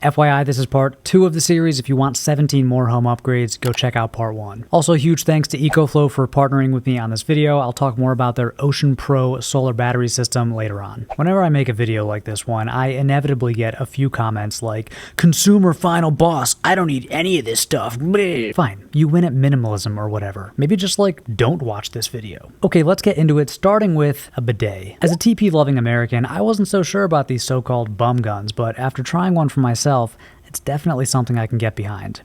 FYI, this is part 2 of the series. If you want 17 more home upgrades, go check out part 1. Also, huge thanks to EcoFlow for partnering with me on this video. I'll talk more about their Ocean Pro solar battery system later on. Whenever I make a video like this one, I inevitably get a few comments like, "Consumer final boss, I don't need any of this stuff." Bleh. Fine, you win at minimalism or whatever. Maybe just don't watch this video. Okay, let's get into it, starting with a bidet. As a TP-loving American, I wasn't so sure about these so-called bum guns, but after trying one for myself, it's definitely something I can get behind.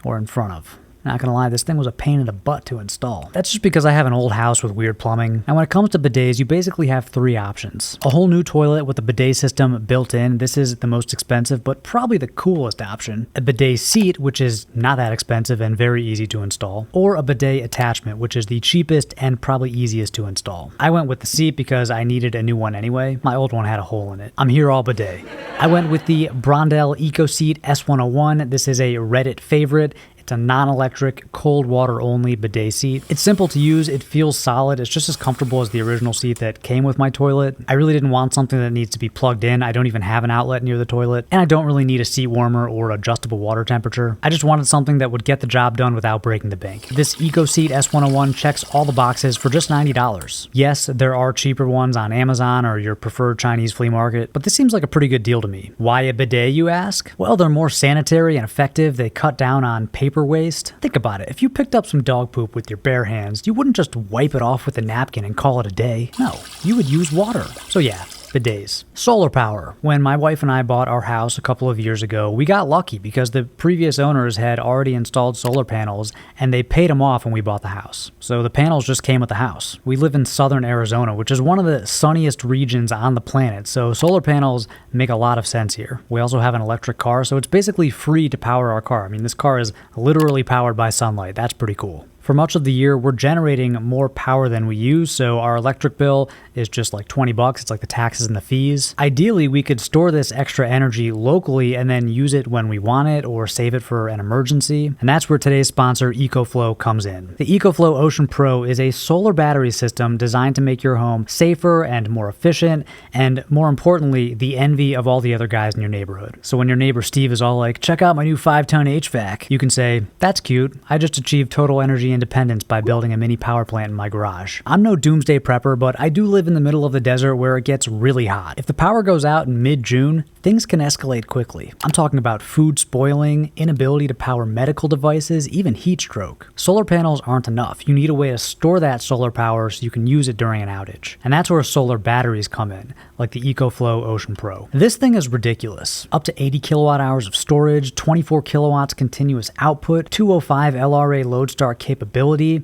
Or in front of. Not gonna lie, this thing was a pain in the butt to install. That's just because I have an old house with weird plumbing. And when it comes to bidets, you basically have 3 options. A whole new toilet with a bidet system built in. This is the most expensive, but probably the coolest option. A bidet seat, which is not that expensive and very easy to install. Or a bidet attachment, which is the cheapest and probably easiest to install. I went with the seat because I needed a new one anyway. My old one had a hole in it. I'm here all bidet. I went with the Brondell EcoSeat S101. This is a Reddit favorite. It's a non-electric, cold water only bidet seat. It's simple to use, it feels solid, it's just as comfortable as the original seat that came with my toilet. I really didn't want something that needs to be plugged in. I don't even have an outlet near the toilet, and I don't really need a seat warmer or adjustable water temperature. I just wanted something that would get the job done without breaking the bank. This EcoSeat S101 checks all the boxes for just $90. Yes, there are cheaper ones on Amazon or your preferred Chinese flea market, but this seems like a pretty good deal to me. Why a bidet, you ask? Well, they're more sanitary and effective. They cut down on paper waste. Think about it. If you picked up some dog poop with your bare hands, you wouldn't just wipe it off with a napkin and call it a day. No, you would use water. So yeah, bidets. Solar power. When my wife and I bought our house a couple of years ago, we got lucky because the previous owners had already installed solar panels and they paid them off when we bought the house. So the panels just came with the house. We live in southern Arizona, which is one of the sunniest regions on the planet, so solar panels make a lot of sense here. We also have an electric car, so it's basically free to power our car. I mean, this car is literally powered by sunlight. That's pretty cool. For much of the year, we're generating more power than we use, so our electric bill is just like $20. It's like the taxes and the fees. Ideally, we could store this extra energy locally and then use it when we want it or save it for an emergency. And that's where today's sponsor, EcoFlow, comes in. The EcoFlow Ocean Pro is a solar battery system designed to make your home safer and more efficient, and more importantly, the envy of all the other guys in your neighborhood. So when your neighbor Steve is all like, "Check out my new 5-ton HVAC," you can say, "That's cute. I just achieved total energy independence by building a mini power plant in my garage." I'm no doomsday prepper, but I do live in the middle of the desert where it gets really hot. If the power goes out in mid-June, things can escalate quickly. I'm talking about food spoiling, inability to power medical devices, even heat stroke. Solar panels aren't enough. You need a way to store that solar power so you can use it during an outage. And that's where solar batteries come in, like the EcoFlow Ocean Pro. This thing is ridiculous. Up to 80 kilowatt hours of storage, 24 kilowatts continuous output, 205 LRA load start capability.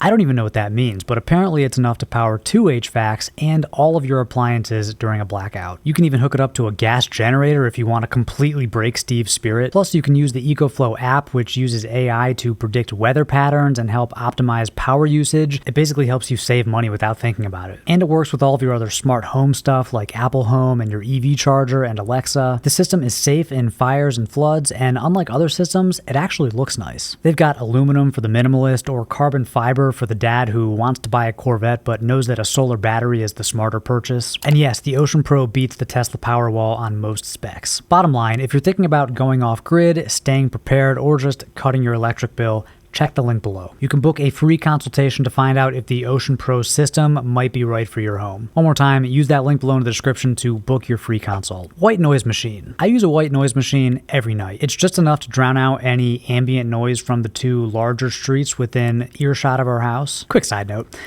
I don't even know what that means, but apparently it's enough to power 2 HVACs and all of your appliances during a blackout. You can even hook it up to a gas generator if you want to completely break Steve's spirit. Plus, you can use the EcoFlow app, which uses AI to predict weather patterns and help optimize power usage. It basically helps you save money without thinking about it. And it works with all of your other smart home stuff like Apple Home and your EV charger and Alexa. The system is safe in fires and floods, and unlike other systems, it actually looks nice. They've got aluminum for the minimalist or carbon fiber for the dad who wants to buy a Corvette but knows that a solar battery is the smarter purchase. And yes, the Ocean Pro beats the Tesla Powerwall on most specs. Bottom line, if you're thinking about going off grid, staying prepared, or just cutting your electric bill, check the link below. You can book a free consultation to find out if the Ocean Pro system might be right for your home. One more time, use that link below in the description to book your free consult. White noise machine. I use a white noise machine every night. It's just enough to drown out any ambient noise from the 2 larger streets within earshot of our house. Quick side note,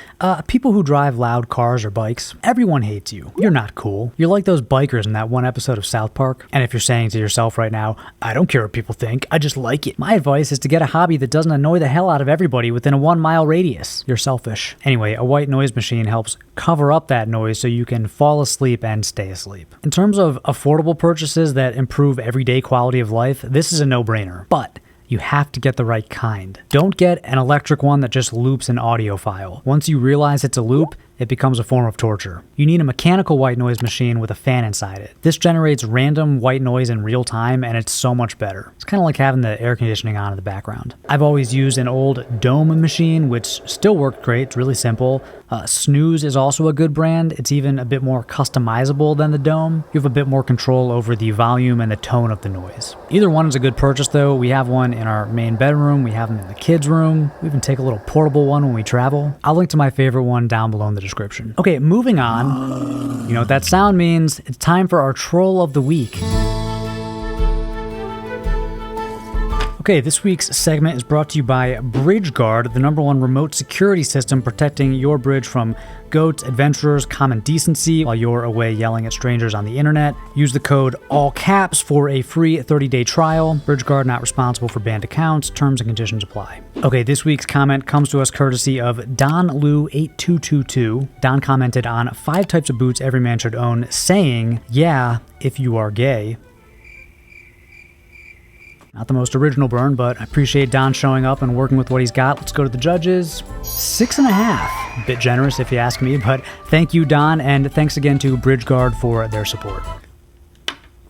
people who drive loud cars or bikes, everyone hates you. You're not cool. You're like those bikers in that one episode of South Park. And if you're saying to yourself right now, "I don't care what people think, I just like it," my advice is to get a hobby that doesn't annoy the hell out of everybody within a 1-mile radius. You're selfish. Anyway, a white noise machine helps cover up that noise so you can fall asleep and stay asleep. In terms of affordable purchases that improve everyday quality of life, this is a no-brainer. But you have to get the right kind. Don't get an electric one that just loops an audio file. Once you realize it's a loop, it becomes a form of torture. You need a mechanical white noise machine with a fan inside it. This generates random white noise in real time, and it's so much better. It's kind of like having the air conditioning on in the background. I've always used an old Dome machine, which still worked great. It's really simple. Snooze is also a good brand. It's even a bit more customizable than the Dome. You have a bit more control over the volume and the tone of the noise. Either one is a good purchase though. We have one in our main bedroom. We have them in the kids' room. We even take a little portable one when we travel. I'll link to my favorite one down below in the description. Okay, moving on. You know what that sound means? It's time for our troll of the week. Okay, this week's segment is brought to you by BridgeGuard, the #1 remote security system protecting your bridge from goats, adventurers, common decency while you're away yelling at strangers on the internet. Use the code ALLCAPS for a free 30-day trial. BridgeGuard not responsible for banned accounts. Terms and conditions apply. Okay, this week's comment comes to us courtesy of DonLou8222. Don commented on 5 types of boots every man should own, saying, "Yeah, if you are gay." Not the most original burn, but I appreciate Don showing up and working with what he's got. Let's go to the judges. 6.5. Bit generous if you ask me, but thank you, Don, and thanks again to BridgeGuard for their support.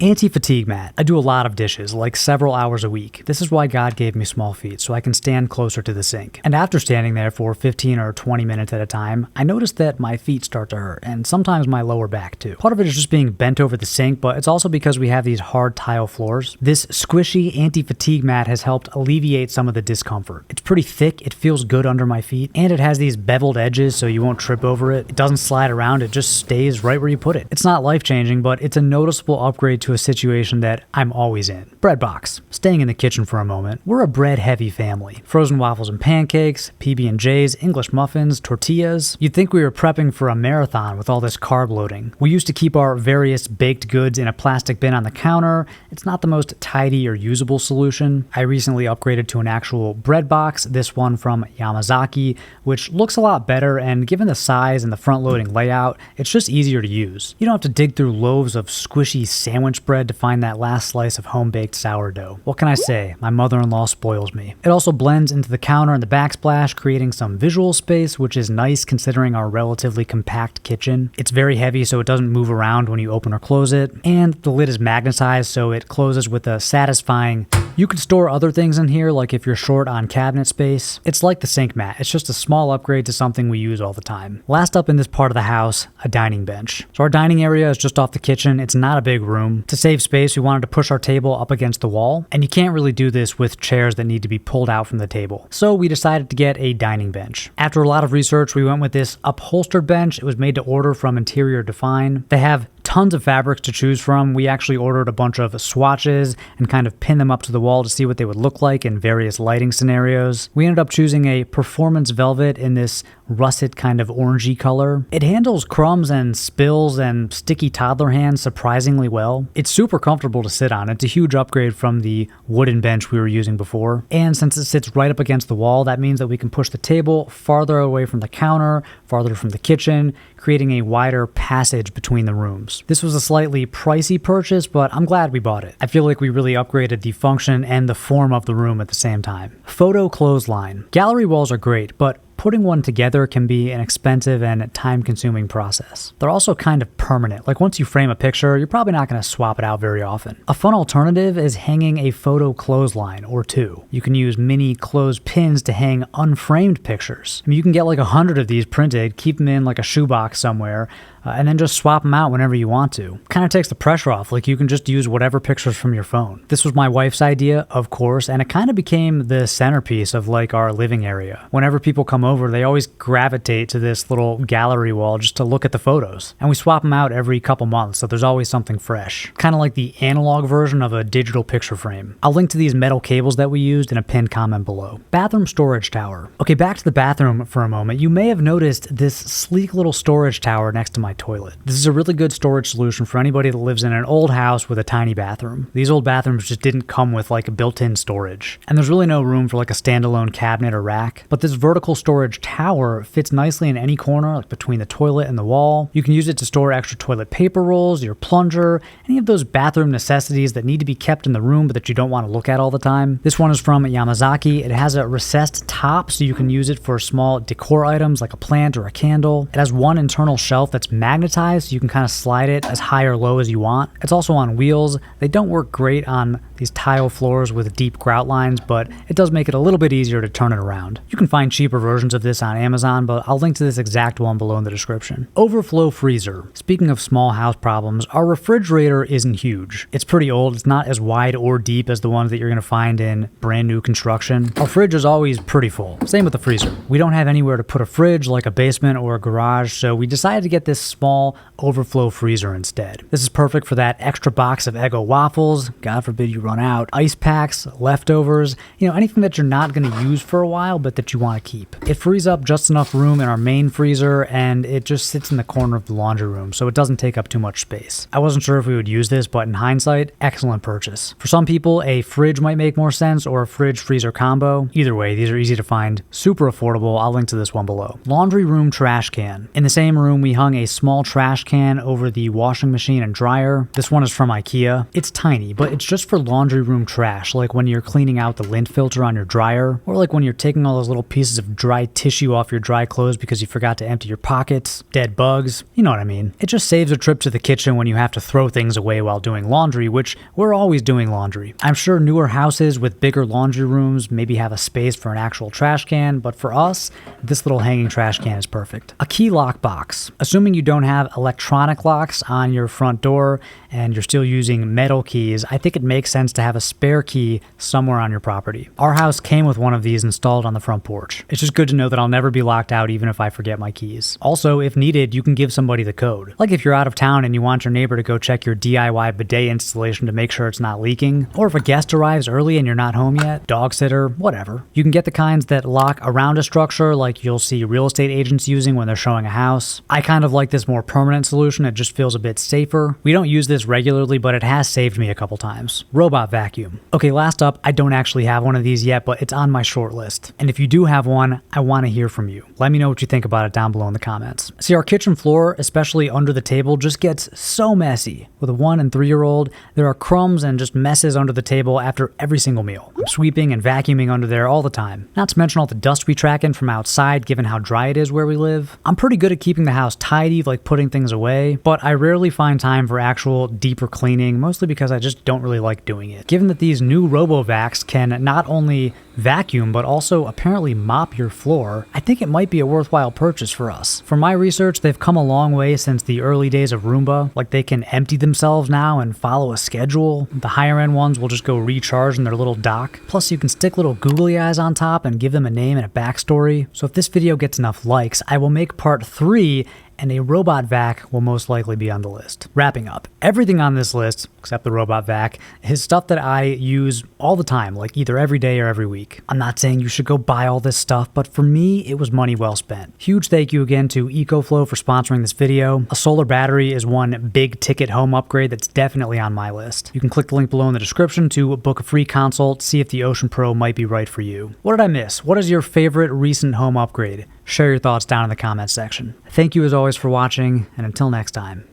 Anti-fatigue mat. I do a lot of dishes, like several hours a week. This is why God gave me small feet, so I can stand closer to the sink. And after standing there for 15 or 20 minutes at a time, I noticed that my feet start to hurt, and sometimes my lower back too. Part of it is just being bent over the sink, but it's also because we have these hard tile floors. This squishy anti-fatigue mat has helped alleviate some of the discomfort. It's pretty thick, it feels good under my feet, and it has these beveled edges so you won't trip over it. It doesn't slide around, it just stays right where you put it. It's not life-changing, but it's a noticeable upgrade to a situation that I'm always in. Bread box. Staying in the kitchen for a moment, we're a bread-heavy family. Frozen waffles and pancakes, PB&Js, English muffins, tortillas. You'd think we were prepping for a marathon with all this carb loading. We used to keep our various baked goods in a plastic bin on the counter. It's not the most tidy or usable solution. I recently upgraded to an actual bread box, this one from Yamazaki, which looks a lot better, and given the size and the front-loading layout, it's just easier to use. You don't have to dig through loaves of squishy sandwich bread to find that last slice of home-baked sourdough. What can I say? My mother-in-law spoils me. It also blends into the counter and the backsplash, creating some visual space, which is nice considering our relatively compact kitchen. It's very heavy, so it doesn't move around when you open or close it, and the lid is magnetized, so it closes with a satisfying... You could store other things in here, like if you're short on cabinet space. It's like the sink mat. It's just a small upgrade to something we use all the time. Last up in this part of the house, a dining bench. So our dining area is just off the kitchen. It's not a big room. To save space, we wanted to push our table up against the wall, and you can't really do this with chairs that need to be pulled out from the table. So we decided to get a dining bench. After a lot of research, we went with this upholstered bench. It was made to order from Interior Define. They have tons of fabrics to choose from. We actually ordered a bunch of swatches and kind of pinned them up to the wall to see what they would look like in various lighting scenarios. We ended up choosing a performance velvet in this russet kind of orangey color. It handles crumbs and spills and sticky toddler hands surprisingly well. It's super comfortable to sit on. It's a huge upgrade from the wooden bench we were using before. And since it sits right up against the wall, that means that we can push the table farther away from the counter, farther from the kitchen, creating a wider passage between the rooms. This was a slightly pricey purchase, but I'm glad we bought it. I feel like we really upgraded the function and the form of the room at the same time. Photo clothesline. Gallery walls are great, but putting one together can be an expensive and time-consuming process. They're also kind of permanent. Like once you frame a picture, you're probably not going to swap it out very often. A fun alternative is hanging a photo clothesline or two. You can use mini closed pins to hang unframed pictures. I mean, you can get like 100 of these printed, keep them in like a shoebox somewhere, and then just swap them out whenever you want to. Kind of takes the pressure off, like you can just use whatever pictures from your phone. This was my wife's idea, of course, and it kind of became the centerpiece of like our living area. Whenever people come over, they always gravitate to this little gallery wall just to look at the photos. And we swap them out every couple months, so there's always something fresh. Kind of like the analog version of a digital picture frame. I'll link to these metal cables that we used in a pinned comment below. Bathroom storage tower. Okay, back to the bathroom for a moment. You may have noticed this sleek little storage tower next to my toilet. This is a really good storage solution for anybody that lives in an old house with a tiny bathroom. These old bathrooms just didn't come with like a built-in storage. And there's really no room for like a standalone cabinet or rack. But this vertical storage storage tower fits nicely in any corner, like between the toilet and the wall. You can use it to store extra toilet paper rolls, your plunger, any of those bathroom necessities that need to be kept in the room but that you don't want to look at all the time. This one is from Yamazaki. It has a recessed top so you can use it for small decor items like a plant or a candle. It has one internal shelf that's magnetized so you can kind of slide it as high or low as you want. It's also on wheels. They don't work great on these tile floors with deep grout lines, but it does make it a little bit easier to turn it around. You can find cheaper versions of this on Amazon, but I'll link to this exact one below in the description. Overflow freezer. Speaking of small house problems, our refrigerator isn't huge. It's pretty old. It's not as wide or deep as the ones that you're going to find in brand new construction. Our fridge is always pretty full. Same with the freezer. We don't have anywhere to put a fridge like a basement or a garage, so we decided to get this small overflow freezer instead. This is perfect for that extra box of Eggo waffles, God forbid you run out, ice packs, leftovers, anything that you're not going to use for a while but that you want to keep. It frees up just enough room in our main freezer, and it just sits in the corner of the laundry room, so it doesn't take up too much space. I wasn't sure if we would use this, but in hindsight, excellent purchase. For some people, a fridge might make more sense, or a fridge-freezer combo. Either way, these are easy to find, super affordable. I'll link to this one below. Laundry room trash can. In the same room, we hung a small trash can over the washing machine and dryer. This one is from IKEA. It's tiny, but it's just for laundry room trash, like when you're cleaning out the lint filter on your dryer, or like when you're taking all those little pieces of dry tissue off your dry clothes because you forgot to empty your pockets, dead bugs, you know what I mean. It just saves a trip to the kitchen when you have to throw things away while doing laundry, which we're always doing laundry. I'm sure newer houses with bigger laundry rooms maybe have a space for an actual trash can, but for us, this little hanging trash can is perfect. A key lock box. Assuming you don't have electronic locks on your front door and you're still using metal keys, I think it makes sense to have a spare key somewhere on your property. Our house came with one of these installed on the front porch. It's just good to know that I'll never be locked out even if I forget my keys. Also, if needed, you can give somebody the code. Like if you're out of town and you want your neighbor to go check your DIY bidet installation to make sure it's not leaking, or if a guest arrives early and you're not home yet, dog sitter, whatever. You can get the kinds that lock around a structure like you'll see real estate agents using when they're showing a house. I kind of like this more permanent solution. It just feels a bit safer. We don't use this regularly, but it has saved me a couple times. Robot vacuum. Okay, last up, I don't actually have one of these yet, but it's on my short list. And if you do have one, I want to hear from you. Let me know what you think about it down below in the comments. See, our kitchen floor, especially under the table, just gets so messy. With a 1- and 3-year-old, there are crumbs and just messes under the table after every single meal. I'm sweeping and vacuuming under there all the time. Not to mention all the dust we track in from outside, given how dry it is where we live. I'm pretty good at keeping the house tidy, like putting things away, but I rarely find time for actual deeper cleaning, mostly because I just don't really like doing it. Given that these new Robovacs can not only vacuum, but also apparently mop your floor, I think it might be a worthwhile purchase for us. From my research, they've come a long way since the early days of Roomba. Like they can empty themselves now and follow a schedule. The higher end ones will just go recharge in their little dock. Plus you can stick little googly eyes on top and give them a name and a backstory. So if this video gets enough likes, I will make part 3 and a robot vac will most likely be on the list. Wrapping up, everything on this list, except the robot vac, is stuff that I use all the time, like either every day or every week. I'm not saying you should go buy all this stuff, but for me, it was money well spent. Huge thank you again to EcoFlow for sponsoring this video. A solar battery is one big ticket home upgrade that's definitely on my list. You can click the link below in the description to book a free consult, see if the Ocean Pro might be right for you. What did I miss? What is your favorite recent home upgrade? Share your thoughts down in the comments section. Thank you as always for watching, and until next time.